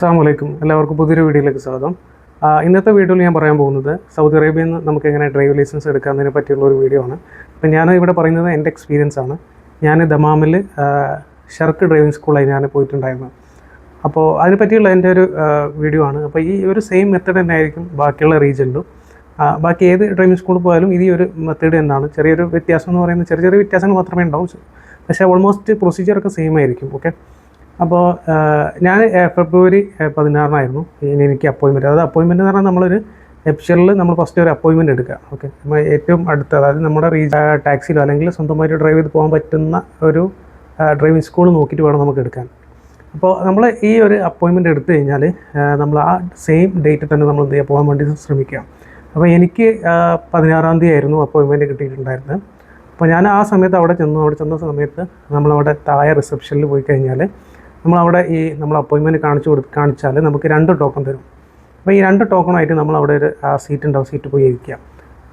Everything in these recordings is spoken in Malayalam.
അസ്സലാമലൈക്കും എല്ലാവർക്കും പുതിയൊരു വീഡിയോയിലേക്ക് സ്വാഗതം. ഇന്നത്തെ വീഡിയോയിൽ ഞാൻ പറയാൻ പോകുന്നത് സൗദി അറേബ്യയിൽ നിന്ന് നമുക്ക് എങ്ങനെ ഡ്രൈവ് ലൈസൻസ് എടുക്കാമെന്നതിനെ പറ്റിയുള്ള ഒരു വീഡിയോ ആണ്. അപ്പോൾ ഞാൻ ഇവിടെ പറയുന്നത് എൻ്റെ എക്സ്പീരിയൻസ് ആണ്. ഞാൻ ദമാമിൽ ഷർക്ക് ഡ്രൈവിംഗ് സ്കൂളിൽ ഞാൻ പോയിട്ടുണ്ടായിരുന്നു. അപ്പോൾ അതിനെപ്പറ്റിയുള്ള എൻ്റെ ഒരു വീഡിയോ ആണ്. അപ്പോൾ ഈ ഒരു സെയിം മെത്തേഡ് തന്നെ ആയിരിക്കും ബാക്കിയുള്ള റീജിയനിലും. ബാക്കി ഏത് ഡ്രൈവിംഗ് സ്കൂളിൽ പോയാലും ഈ ഒരു മെത്തേഡ് തന്നെയാണ്. ചെറിയൊരു വ്യത്യാസം എന്ന് പറയുന്നത് ചെറിയ ചെറിയ വ്യത്യാസങ്ങൾ മാത്രമേ ഉണ്ടാവും. പക്ഷേ ഓൾമോസ്റ്റ് പ്രൊസീജിയറൊക്കെ സെയിം ആയിരിക്കും. ഓക്കെ, അപ്പോൾ ഞാൻ ഫെബ്രുവരി 16 എനിക്ക് അപ്പോയിൻമെൻറ്റ്. അതായത് അപ്പോയിൻമെൻറ്റ് എന്ന് പറഞ്ഞാൽ നമ്മളൊരു എപ്ഷറിൽ നമ്മൾ ഫസ്റ്റ് ഒരു അപ്പോയിൻമെൻറ്റ് എടുക്കുക. ഓക്കെ, ഏറ്റവും അടുത്ത അതായത് നമ്മുടെ ടാക്സിയിലോ അല്ലെങ്കിൽ സ്വന്തമായിട്ട് ഡ്രൈവ് ചെയ്ത് പോകാൻ പറ്റുന്ന ഒരു ഡ്രൈവിംഗ് സ്കൂൾ നോക്കിയിട്ട് വേണം നമുക്ക് എടുക്കാൻ. അപ്പോൾ നമ്മൾ ഈ ഒരു അപ്പോയിൻമെൻറ്റ് എടുത്തു കഴിഞ്ഞാൽ നമ്മൾ ആ സെയിം ഡേറ്റിൽ തന്നെ നമ്മൾ എന്ത് ചെയ്യുക, പോകാൻ വേണ്ടി ശ്രമിക്കുക. അപ്പോൾ എനിക്ക് 16 ആയിരുന്നു അപ്പോയിൻമെൻറ്റ് കിട്ടിയിട്ടുണ്ടായിരുന്നത്. അപ്പോൾ ഞാൻ ആ സമയത്ത് അവിടെ ചെന്ന സമയത്ത് നമ്മളവിടെ താഴെ റിസപ്ഷനിൽ പോയി കഴിഞ്ഞാൽ നമ്മളവിടെ നമ്മൾ അപ്പോയിൻമെൻറ്റ് കാണിച്ചാൽ നമുക്ക് 2 ടോക്കൺ തരും. അപ്പോൾ ഈ 2 ടോക്കണായിട്ട് നമ്മളവിടെ ഒരു സീറ്റ് ഉണ്ടാവും, സീറ്റ് പോയി ഇരിക്കുക.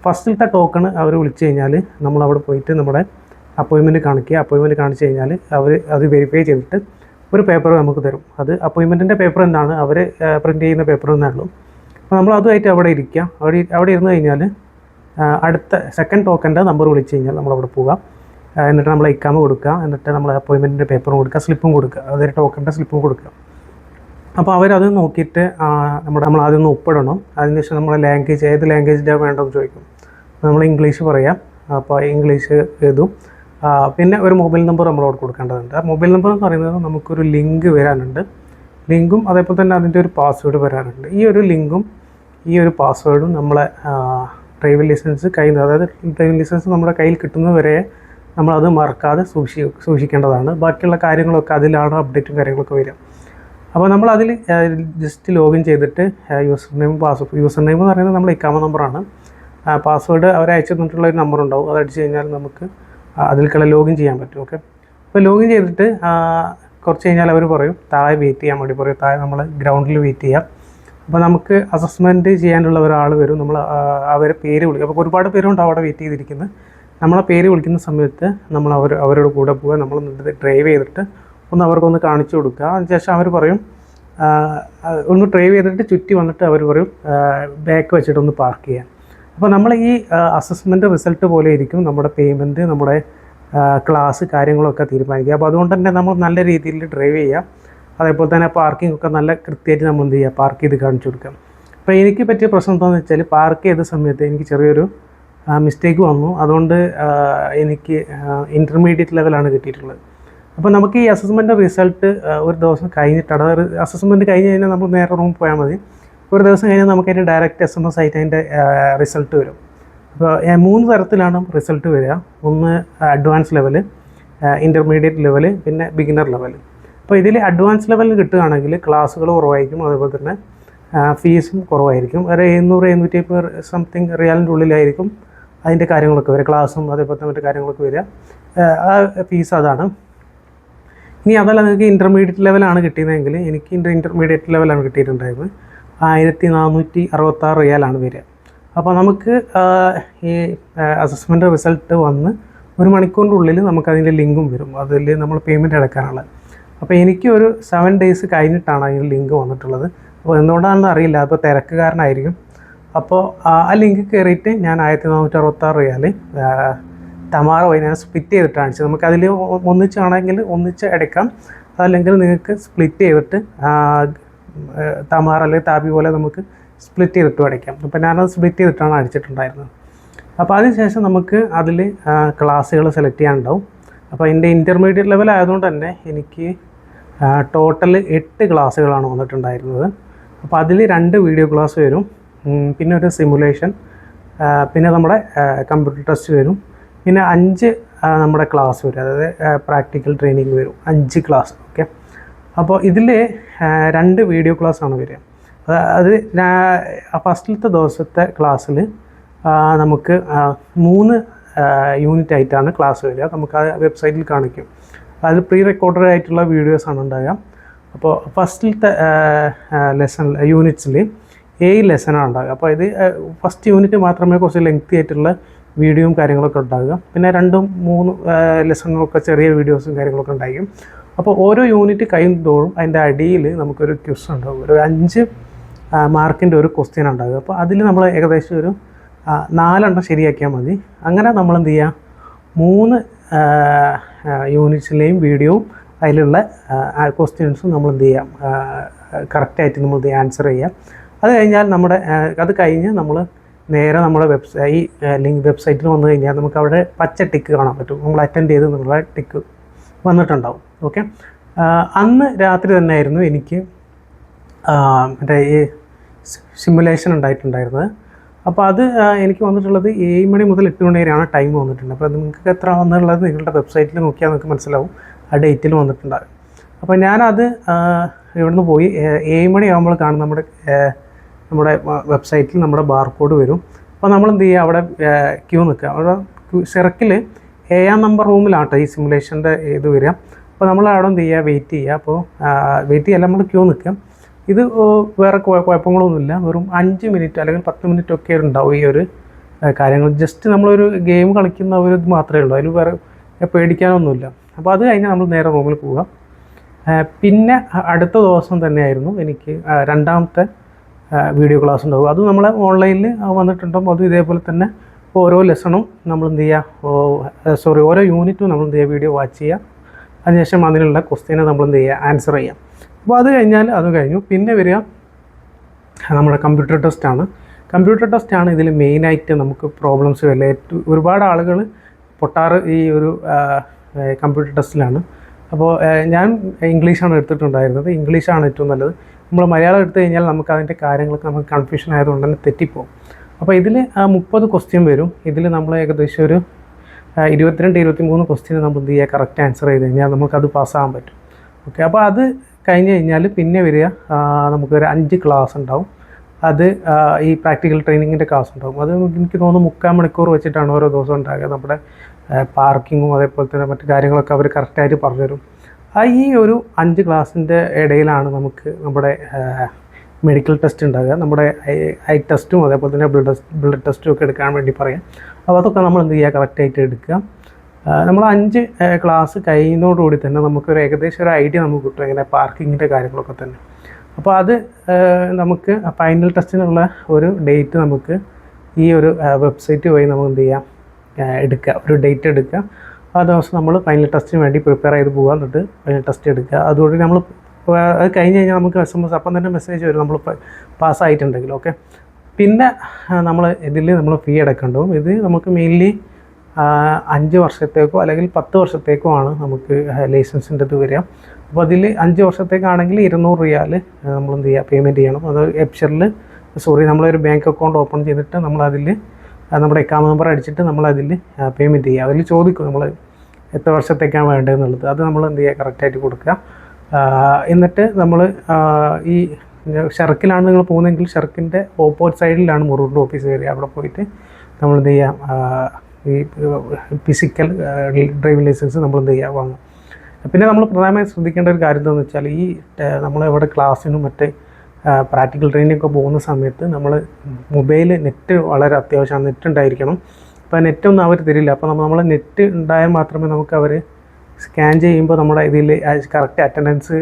ഫസ്റ്റിലത്തെ ടോക്കണ് അവർ വിളിച്ചു കഴിഞ്ഞാൽ നമ്മളവിടെ പോയിട്ട് നമ്മുടെ അപ്പോയിൻമെൻറ്റ് കാണിക്കുക. അപ്പോയിൻമെൻറ്റ് കാണിച്ചു കഴിഞ്ഞാൽ അവർ അത് വെരിഫൈ ചെയ്തിട്ട് ഒരു പേപ്പർ നമുക്ക് തരും. അത് അപ്പോയിൻമെൻറ്റിൻ്റെ പേപ്പർ എന്നാണ്, അവർ പ്രിൻറ്റ് ചെയ്യുന്ന പേപ്പർ എന്നേ ഉള്ളൂ. അപ്പോൾ നമ്മൾ അതുമായിട്ട് അവിടെ ഇരിക്കുക. അവിടെ ഇരുന്ന് കഴിഞ്ഞാൽ അടുത്ത സെക്കൻഡ് ടോക്കൻ്റെ നമ്പർ വിളിച്ചു കഴിഞ്ഞാൽ നമ്മളവിടെ പോകാം. എന്നിട്ട് നമ്മൾ ഇക്കാമ കൊടുക്കുക, എന്നിട്ട് നമ്മൾ അപ്പോയിൻമെൻറ്റിൻ്റെ പേപ്പറും കൊടുക്കുക, സ്ലിപ്പും കൊടുക്കുക, അതൊരു ടോക്കണിൻ്റെ സ്ലിപ്പും കൊടുക്കുക. അപ്പോൾ അവരത് നോക്കിയിട്ട് നമ്മൾ ആദ്യം ഒന്ന് ഒപ്പിടണം. അതിനുശേഷം നമ്മുടെ ലാംഗ്വേജ് ഏത് ലാംഗ്വേജിലാണ് വേണ്ടതെന്ന് ചോദിക്കും. നമ്മൾ ഇംഗ്ലീഷ് പറയാം. അപ്പോൾ ഇംഗ്ലീഷ് എഴുതും. പിന്നെ ഒരു മൊബൈൽ നമ്പർ നമ്മളവിടെ കൊടുക്കേണ്ടതുണ്ട്. ആ മൊബൈൽ നമ്പർ എന്ന് പറയുന്നത് നമുക്കൊരു ലിങ്ക് വരാനുണ്ട്. ലിങ്കും അതേപോലെ തന്നെ അതിൻ്റെ ഒരു പാസ്വേഡ് വരാനുണ്ട്. ഈ ഒരു ലിങ്കും ഈ ഒരു പാസ്വേഡും നമ്മളെ ഡ്രൈവിംഗ് ലൈസൻസ് അതായത് ഡ്രൈവിംഗ് ലൈസൻസ് നമ്മുടെ കയ്യിൽ കിട്ടുന്നവരെ നമ്മളത് മറക്കാതെ സൂക്ഷിക്കേണ്ടതാണ്. ബാക്കിയുള്ള കാര്യങ്ങളൊക്കെ അതിലാണ് അപ്ഡേറ്റും കാര്യങ്ങളൊക്കെ വരിക. അപ്പോൾ നമ്മളതിൽ ജസ്റ്റ് ലോഗിൻ ചെയ്തിട്ട് യൂസർ നെയിം എന്ന് പറയുന്നത് നമ്മുടെ ഇക്കാമ നമ്പറാണ്. പാസ്വേഡ് അവർ അയച്ചു തന്നിട്ടുള്ള ഒരു നമ്പർ ഉണ്ടാവും. അത് അടിച്ച് കഴിഞ്ഞാൽ നമുക്ക് അതിൽക്കുള്ള ലോഗിൻ ചെയ്യാൻ പറ്റും. ഓക്കെ, അപ്പോൾ ലോഗിൻ ചെയ്തിട്ട് കുറച്ച് കഴിഞ്ഞാൽ അവർ പറയും താഴെ വെയിറ്റ് ചെയ്യാൻ വേണ്ടി പറയും. താഴെ നമ്മൾ ഗ്രൗണ്ടിൽ വെയിറ്റ് ചെയ്യാം. അപ്പോൾ നമുക്ക് അസസ്മെൻറ്റ് ചെയ്യാനുള്ള ഒരാൾ വരും. നമ്മൾ അവരെ പേര് വിളിക്കും. അപ്പോൾ ഒരുപാട് പേരുണ്ട് അവിടെ വെയിറ്റ് ചെയ്തിരിക്കുന്നത്. നമ്മളെ പേര് വിളിക്കുന്ന സമയത്ത് നമ്മൾ അവരുടെ കൂടെ പോവുക. നമ്മൾ ഡ്രൈവ് ചെയ്തിട്ട് അവർക്കൊന്ന് കാണിച്ചു കൊടുക്കുക. അതിനുശേഷം അവർ പറയും ഒന്ന് ഡ്രൈവ് ചെയ്തിട്ട് ചുറ്റി വന്നിട്ട് അവർ പറയും ബാക്ക് വെച്ചിട്ടൊന്ന് പാർക്ക് ചെയ്യാൻ. അപ്പോൾ നമ്മൾ ഈ അസസ്മെൻറ്റ് റിസൾട്ട് പോലെ ഇരിക്കും നമ്മുടെ പേയ്മെൻറ്റ്, നമ്മുടെ ക്ലാസ് കാര്യങ്ങളൊക്കെ തീരുമാനിക്കുക. അപ്പോൾ അതുകൊണ്ട് തന്നെ നമ്മൾ നല്ല രീതിയിൽ ഡ്രൈവ് ചെയ്യുക. അതേപോലെ തന്നെ പാർക്കിംഗ് ഒക്കെ നല്ല കൃത്യമായിട്ട് നമ്മൾ എന്ത് ചെയ്യുക, പാർക്ക് ചെയ്ത് കാണിച്ചു കൊടുക്കുക. അപ്പോൾ എനിക്ക് പറ്റിയ പ്രശ്നം എന്താണെന്ന് വെച്ചാൽ പാർക്ക് ചെയ്ത സമയത്ത് എനിക്ക് ചെറിയൊരു മിസ്റ്റേക്ക് വന്നു. അതുകൊണ്ട് എനിക്ക് ഇൻ്റർമീഡിയറ്റ് ലെവലാണ് കിട്ടിയിട്ടുള്ളത്. അപ്പോൾ നമുക്ക് ഈ അസസ്മെൻ്റ് റിസൾട്ട് ഒരു ദിവസം കഴിഞ്ഞിട്ടാണ്. അസസ്മെൻറ്റ് കഴിഞ്ഞ് കഴിഞ്ഞാൽ നമ്മൾ നേരെ റൂമിൽ പോയാൽ മതി. ഒരു ദിവസം കഴിഞ്ഞാൽ നമുക്ക് അതിൻ്റെ ഡയറക്റ്റ് SMS ആയിട്ട് അതിൻ്റെ റിസൾട്ട് വരും. അപ്പോൾ 3 തരത്തിലാണ് റിസൾട്ട് വരിക. ഒന്ന് അഡ്വാൻസ് ലെവൽ, ഇൻ്റർമീഡിയറ്റ് ലെവൽ, പിന്നെ ബിഗിനർ ലെവൽ. അപ്പോൾ ഇതിൽ അഡ്വാൻസ് ലെവലിൽ കിട്ടുകയാണെങ്കിൽ ക്ലാസ്സുകൾ കുറവായിരിക്കും, അതുപോലെ തന്നെ ഫീസും കുറവായിരിക്കും. ഒരു 700-750 സംതിങ് റിയാലിൻ്റെ ഉള്ളിലായിരിക്കും അതിൻ്റെ കാര്യങ്ങളൊക്കെ വരിക. ക്ലാസ്സും അതേപോലെ മറ്റു കാര്യങ്ങളൊക്കെ വരിക. ആ ഫീസ് അതാണ്. ഇനി അതല്ല നിങ്ങൾക്ക് ഇൻ്റർമീഡിയറ്റ് ലെവലാണ് കിട്ടിയതെങ്കിൽ എനിക്ക് ഇൻ്റർമീഡിയറ്റ് ലെവലാണ് കിട്ടിയിട്ടുണ്ടായിരുന്നത്. 1466 റിയാലാണ് വരിക. അപ്പോൾ നമുക്ക് ഈ അസസ്മെൻ്റ് റിസൾട്ട് വന്ന് 1 മണിക്കൂറിൻ്റെ ഉള്ളിൽ നമുക്കതിൻ്റെ ലിങ്കും വരും. അതിൽ നമ്മൾ പേയ്മെൻറ്റ് അടക്കാനുള്ളത്. അപ്പോൾ എനിക്ക് ഒരു 7 ഡേയ്സ് കഴിഞ്ഞിട്ടാണ് അതിന് ലിങ്ക് വന്നിട്ടുള്ളത്. അപ്പോൾ എന്തുകൊണ്ടാണെന്ന് അറിയില്ല, അപ്പോൾ തിരക്ക് കാരണമായിരിക്കും. അപ്പോൾ ആ ലിങ്ക് കയറിയിട്ട് ഞാൻ 1466 റിയാൽ തമാറ വഴി ഞാൻ സ്പ്ലിറ്റ് ചെയ്തിട്ടാണ് അടിച്ചത്. നമുക്കതിൽ ഒന്നിച്ചാണെങ്കിൽ ഒന്നിച്ച് അടയ്ക്കാം, അതല്ലെങ്കിൽ നിങ്ങൾക്ക് സ്പ്ലിറ്റ് ചെയ്തിട്ട് തമാറ അല്ലെങ്കിൽ താബി പോലെ നമുക്ക് സ്പ്ലിറ്റ് ചെയ്തിട്ട് അടയ്ക്കാം. അപ്പോൾ ഞാനത് സ്പ്ലിറ്റ് ചെയ്തിട്ടാണ് അടിച്ചിട്ടുണ്ടായിരുന്നത്. അപ്പോൾ അതിനുശേഷം നമുക്ക് അതിൽ ക്ലാസ്സുകൾ സെലക്ട് ചെയ്യാനുണ്ടാവും. അപ്പോൾ എൻ്റെ ഇൻ്റർമീഡിയറ്റ് ലെവൽ ആയതുകൊണ്ട് തന്നെ എനിക്ക് ടോട്ടൽ 8 ക്ലാസ്സുകളാണ് വന്നിട്ടുണ്ടായിരുന്നത്. അപ്പോൾ അതിൽ 2 വീഡിയോ ക്ലാസ് വരും, പിന്നെ ഒരു സിമുലേഷൻ, പിന്നെ നമ്മുടെ കമ്പ്യൂട്ടർ ടെസ്റ്റ് വരും, പിന്നെ 5 നമ്മുടെ ക്ലാസ് വരും, അതായത് പ്രാക്ടിക്കൽ ട്രെയിനിങ് വരും, 5 ക്ലാസ്. ഓക്കെ, അപ്പോൾ ഇതിൽ 2 വീഡിയോ ക്ലാസ്സാണ് വരിക. അത് ഫസ്റ്റിലത്തെ ദിവസത്തെ ക്ലാസ്സിൽ നമുക്ക് 3 യൂണിറ്റ് ആയിട്ടാണ് ക്ലാസ് വരിക. നമുക്ക് ആ വെബ്സൈറ്റിൽ കാണിക്കും. അതിൽ പ്രീ റെക്കോർഡഡ് ആയിട്ടുള്ള വീഡിയോസാണ് ഉണ്ടാകുക. അപ്പോൾ ഫസ്റ്റിലത്തെ യൂണിറ്റ്സിൽ 7 ലെസനാണ് ഉണ്ടാകുക. അപ്പോൾ ഇത് ഫസ്റ്റ് യൂണിറ്റ് മാത്രമേ കുറച്ച് ലെങ്തി ആയിട്ടുള്ള വീഡിയോയും കാര്യങ്ങളൊക്കെ ഉണ്ടാകുക. പിന്നെ 2-3 ലെസണുകളൊക്കെ ചെറിയ വീഡിയോസും കാര്യങ്ങളൊക്കെ ഉണ്ടായിരിക്കും. അപ്പോൾ ഓരോ യൂണിറ്റ് കഴിയുന്തോറും അതിൻ്റെ അടിയിൽ നമുക്കൊരു ക്വസ്റ്റ്യൻ ഉണ്ടാകും. ഒരു 5 മാർക്കിൻ്റെ ഒരു ക്വസ്റ്റ്യൻ ഉണ്ടാകും. അപ്പോൾ അതിൽ നമ്മൾ ഏകദേശം ഒരു 4 ശരിയാക്കിയാൽ മതി. അങ്ങനെ നമ്മൾ എന്ത് ചെയ്യുക, 3 യൂണിറ്റ്സിലെയും വീഡിയോയും അതിലുള്ള ക്വസ്റ്റ്യൻസും നമ്മൾ എന്ത് ചെയ്യാം, കറക്റ്റായിട്ട് നമ്മൾ ആൻസർ ചെയ്യാം. അത് കഴിഞ്ഞാൽ അത് കഴിഞ്ഞ് നമ്മൾ നേരെ നമ്മുടെ വെബ്സൈറ്റിൽ വന്നു കഴിഞ്ഞാൽ നമുക്ക് അവിടെ പച്ച ടിക്ക് കാണാൻ പറ്റും. നമ്മൾ അറ്റൻഡ് ചെയ്ത് എന്നുള്ള ടിക്ക് വന്നിട്ടുണ്ടാവും. ഓക്കെ, അന്ന് രാത്രി തന്നെ ആയിരുന്നു എനിക്ക് മറ്റേ ഈ സിമുലേഷൻ ഉണ്ടായിട്ടുണ്ടായിരുന്നത്. അപ്പോൾ അത് എനിക്ക് വന്നിട്ടുള്ളത് 7 മണി മുതൽ 8 മണി വരെയാണ് ടൈം വന്നിട്ടുണ്ട്. അപ്പോൾ നിങ്ങൾക്ക് എത്ര വന്നുള്ളത് നിങ്ങളുടെ വെബ്സൈറ്റിൽ നോക്കിയാൽ നിങ്ങൾക്ക് മനസ്സിലാവും, ആ ഡേറ്റിൽ വന്നിട്ടുണ്ടാകും. അപ്പോൾ ഞാനത് ഇവിടുന്ന് പോയി 7 മണി ആകുമ്പോൾ കാണും നമ്മുടെ വെബ്സൈറ്റിൽ നമ്മുടെ ബാർകോഡ് വരും. അപ്പോൾ നമ്മൾ എന്ത് ചെയ്യുക, അവിടെ ക്യൂ നിൽക്കുക. അവിടെ സെറക്കിൽ 7-ാം നമ്പർ റൂമിലാട്ടോ ഈ സിമുലേഷൻ്റെ ഇത് വരിക. അപ്പോൾ നമ്മൾ അവിടെ എന്ത് ചെയ്യുക, വെയിറ്റ് ചെയ്യുക. അപ്പോൾ വെയിറ്റ് ചെയ്യല്ല, നമ്മൾ ക്യൂ നിൽക്കുക. ഇത് വേറെ കുഴപ്പങ്ങളൊന്നുമില്ല. വെറും 5 മിനിറ്റ് അല്ലെങ്കിൽ 10 മിനിറ്റ് ഒക്കെ ഉണ്ടാവും ഈ ഒരു കാര്യങ്ങൾ. ജസ്റ്റ് നമ്മളൊരു ഗെയിം കളിക്കുന്ന ഒരു ഇത് മാത്രമേ ഉള്ളൂ, അതിൽ വേറെ പേടിക്കാനൊന്നുമില്ല. അപ്പോൾ അത് കഴിഞ്ഞാൽ നമ്മൾ നേരെ റൂമിൽ പോവുക. പിന്നെ അടുത്ത ദിവസം തന്നെയായിരുന്നു എനിക്ക് 2ാമത്തെ വീഡിയോ ക്ലാസ് ഉണ്ടാവും. അത് നമ്മളെ ഓൺലൈനിൽ വന്നിട്ടുണ്ടാകും. അതും ഇതേപോലെ തന്നെ ഓരോ ലെസണും നമ്മൾ എന്ത് ചെയ്യുക, ഓരോ യൂണിറ്റും നമ്മൾ എന്ത് ചെയ്യുക, വീഡിയോ വാച്ച് ചെയ്യുക. അതിനുശേഷം അതിനുള്ള ക്വസ്റ്റ്യനെ നമ്മൾ എന്ത് ചെയ്യുക, ആൻസർ ചെയ്യാം. അപ്പോൾ അത് കഴിഞ്ഞാൽ അത് കഴിഞ്ഞു. പിന്നെ വരിക നമ്മുടെ കമ്പ്യൂട്ടർ ടെസ്റ്റാണ്. കമ്പ്യൂട്ടർ ടെസ്റ്റാണ് ഇതിൽ മെയിനായിട്ട് നമുക്ക് പ്രോബ്ലംസ് വരില്ല. ഒരുപാട് ആളുകൾ പൊട്ടാറ് ഈ ഒരു കമ്പ്യൂട്ടർ ടെസ്റ്റിലാണ്. അപ്പോൾ ഞാൻ ഇംഗ്ലീഷാണ് എടുത്തിട്ടുണ്ടായിരുന്നത്. ഇംഗ്ലീഷാണ് ഏറ്റവും നല്ലത്. നമ്മൾ മലയാളം എടുത്തു കഴിഞ്ഞാൽ നമുക്ക് അതിൻ്റെ കാര്യങ്ങളൊക്കെ നമുക്ക് കൺഫ്യൂഷൻ ആയതുകൊണ്ട് തന്നെ തെറ്റിപ്പോകും. അപ്പോൾ ഇതിൽ 30 ക്വസ്റ്റ്യൻ വരും. ഇതിൽ നമ്മൾ ഏകദേശം ഒരു 22-23 ക്വസ്റ്റ്യൻ നമ്മൾ എന്ത് ചെയ്യുക, കറക്റ്റ് ആൻസർ ചെയ്ത് കഴിഞ്ഞാൽ നമുക്കത് പാസ്സാകാൻ പറ്റും. ഓക്കെ, അപ്പോൾ അത് കഴിഞ്ഞ് കഴിഞ്ഞാൽ പിന്നെ വരിക നമുക്കൊരു 5 ക്ലാസ് ഉണ്ടാവും. അത് ഈ പ്രാക്ടിക്കൽ ട്രെയിനിങ്ങിൻ്റെ ക്ലാസ് ഉണ്ടാവും. അത് എനിക്ക് തോന്നുന്നു 3/4 മണിക്കൂർ വെച്ചിട്ടാണ് ഓരോ ദിവസം ഉണ്ടാകുക. നമ്മുടെ പാർക്കിങ്ങും അതേപോലെ തന്നെ മറ്റു കാര്യങ്ങളൊക്കെ അവർ കറക്റ്റായിട്ട് പറഞ്ഞുതരും. ഈ ഒരു 5 ക്ലാസ്സിൻ്റെ ഇടയിലാണ് നമുക്ക് നമ്മുടെ മെഡിക്കൽ ടെസ്റ്റ് ഉണ്ടാകുക. നമ്മുടെ ഐ ടെസ്റ്റും അതേപോലെ തന്നെ ബ്ലഡ് ടെസ്റ്റും ഒക്കെ എടുക്കാൻ വേണ്ടി പറയാം. അപ്പോൾ അതൊക്കെ നമ്മൾ എന്ത് ചെയ്യുക, കറക്റ്റായിട്ട് എടുക്കുക. നമ്മൾ 5 ക്ലാസ് കഴിയുന്നതോടുകൂടി തന്നെ നമുക്കൊരു ഏകദേശം ഒരു ഐഡിയ നമുക്ക് കിട്ടും, ഇങ്ങനെ പാർക്കിങ്ങിൻ്റെ കാര്യങ്ങളൊക്കെ തന്നെ. അപ്പോൾ അത് നമുക്ക് ഫൈനൽ ടെസ്റ്റിനുള്ള ഒരു ഡേറ്റ് നമുക്ക് ഈ ഒരു വെബ്സൈറ്റ് വഴി നമുക്ക് എന്ത് ചെയ്യാം, എടുക്കുക, ഒരു ഡേറ്റ് എടുക്കുക. ആ ദിവസം നമ്മൾ ഫൈനൽ ടെസ്റ്റിന് വേണ്ടി പ്രിപ്പയർ ചെയ്ത് പോകുക. എന്നിട്ട് ഫൈനൽ ടെസ്റ്റ് എടുക്കുക. അതുകൊണ്ട് നമ്മൾ അത് കഴിഞ്ഞ് കഴിഞ്ഞാൽ നമുക്ക് SMS അപ്പം തന്നെ മെസ്സേജ് വരും നമ്മൾ പാസ്സായിട്ടുണ്ടെങ്കിൽ. ഓക്കെ, പിന്നെ നമ്മൾ നമ്മൾ ഫീ അടക്കേണ്ടതും. ഇത് നമുക്ക് മെയിൻലി 5 വർഷത്തേക്കോ അല്ലെങ്കിൽ 10 വർഷത്തേക്കോ ആണ് നമുക്ക് ലൈസൻസിൻ്റെ ഇത് വരിക. അപ്പോൾ അതിൽ 5 വർഷത്തേക്കാണെങ്കിൽ 200 റിയാൽ നമ്മൾ എന്ത് ചെയ്യുക, പേയ്മെൻറ്റ് ചെയ്യണം. അത് നമ്മളൊരു ബാങ്ക് അക്കൗണ്ട് ഓപ്പൺ ചെയ്തിട്ട് നമ്മളതിൽ നമ്മുടെ അക്കൗണ്ട് നമ്പർ അടിച്ചിട്ട് നമ്മളതിൽ പേയ്മെൻറ്റ് ചെയ്യുക. അതിൽ ചോദിക്കും നമ്മൾ എത്ര വർഷത്തേക്കാണ് വേണ്ടതെന്നുള്ളത്. അത് നമ്മൾ എന്ത് ചെയ്യുക, കറക്റ്റായിട്ട് കൊടുക്കുക. എന്നിട്ട് നമ്മൾ ഈ ഷെർക്കിലാണ് നിങ്ങൾ പോകുന്നതെങ്കിൽ ഷെർക്കിൻ്റെ ഓപ്പോസിറ്റ് സൈഡിലാണ് മുറൂറിൻ്റെ ഓഫീസ് വരിക. അവിടെ പോയിട്ട് നമ്മൾ എന്ത് ചെയ്യാം, ഈ ഫിസിക്കൽ ഡ്രൈവിംഗ് ലൈസൻസ് നമ്മൾ എന്ത് ചെയ്യുക, വാങ്ങും. പിന്നെ നമ്മൾ പ്രധാനമായും ശ്രദ്ധിക്കേണ്ട ഒരു കാര്യം എന്താണെന്ന് വെച്ചാൽ ഈ നമ്മളെവിടെ ക്ലാസ്സിനും മറ്റേ പ്രാക്ടിക്കൽ ട്രെയിനിങ്ങൊക്കെ പോകുന്ന സമയത്ത് നമ്മൾ നെറ്റ് വളരെ അത്യാവശ്യമാണ്. നെറ്റ് ഉണ്ടായിരിക്കണം. അപ്പോൾ നെറ്റൊന്നും അവർ തരില്ല. അപ്പോൾ നമ്മൾ നെറ്റ് ഉണ്ടായാൽ മാത്രമേ നമുക്ക് അവർ സ്കാൻ ചെയ്യുമ്പോൾ നമ്മുടെ ഇതിൽ കറക്റ്റ് അറ്റൻഡൻസ്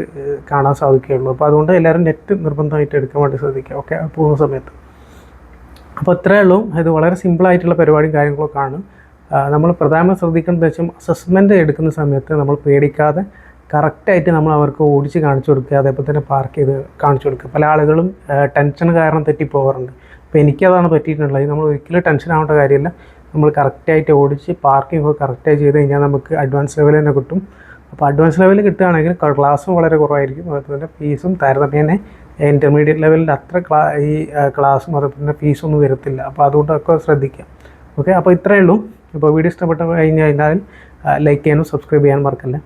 കാണാൻ സാധിക്കുകയുള്ളൂ. അപ്പോൾ അതുകൊണ്ട് എല്ലാവരും നെറ്റ് നിർബന്ധമായിട്ട് എടുക്കാൻ വേണ്ടി ശ്രദ്ധിക്കുക. ഓക്കെ, പോകുന്ന സമയത്ത്. അപ്പോൾ ഇത്രയേ ഉള്ളൂ. ഇത് വളരെ സിമ്പിളായിട്ടുള്ള പരിപാടിയും കാര്യങ്ങളൊക്കെ ആണ്. നമ്മൾ പ്രധാനമായും ശ്രദ്ധിക്കേണ്ടത് വെച്ചാൽ അസസ്മെൻറ്റ് എടുക്കുന്ന സമയത്ത് നമ്മൾ പേടിക്കാതെ കറക്റ്റായിട്ട് നമ്മൾ അവർക്ക് ഓടിച്ച് കാണിച്ചു കൊടുക്കുക. അതേപോലെ തന്നെ പാർക്ക് ചെയ്ത് കാണിച്ചു കൊടുക്കുക. പല ആളുകളും ടെൻഷൻ കാരണം തെറ്റിപ്പോകാറുണ്ട്. അപ്പോൾ എനിക്കതാണ് പറ്റിയിട്ടുള്ളത്. നമ്മൾ ഒരിക്കലും ടെൻഷൻ ആവേണ്ട കാര്യമില്ല. നമ്മൾ കറക്റ്റായിട്ട് ഓടിച്ച് പാർക്കിംഗ് ഒക്കെ കറക്റ്റായി ചെയ്ത് കഴിഞ്ഞാൽ നമുക്ക് അഡ്വാൻസ് ലെവൽ തന്നെ കിട്ടും. അപ്പോൾ അഡ്വാൻസ് ലെവൽ കിട്ടുകയാണെങ്കിൽ ക്ലാസ്സും വളരെ കുറവായിരിക്കും. അതുപോലെ തന്നെ ഫീസും താരതമ്യേന ഇൻ്റർമീഡിയറ്റ് ലെവലിൻ്റെ അത്ര ഈ ക്ലാസ്സും അതുപോലെ തന്നെ ഫീസൊന്നും വരത്തില്ല. അപ്പോൾ അതുകൊണ്ടൊക്കെ ശ്രദ്ധിക്കാം. ഓക്കെ, അപ്പോൾ ഇത്രയേ ഉള്ളൂ. ഇപ്പോൾ വീഡിയോ ഇഷ്ടപ്പെട്ട് കഴിഞ്ഞാൽ ലൈക്ക് ചെയ്യാനും സബ്സ്ക്രൈബ് ചെയ്യാനും മറക്കല്ലേ.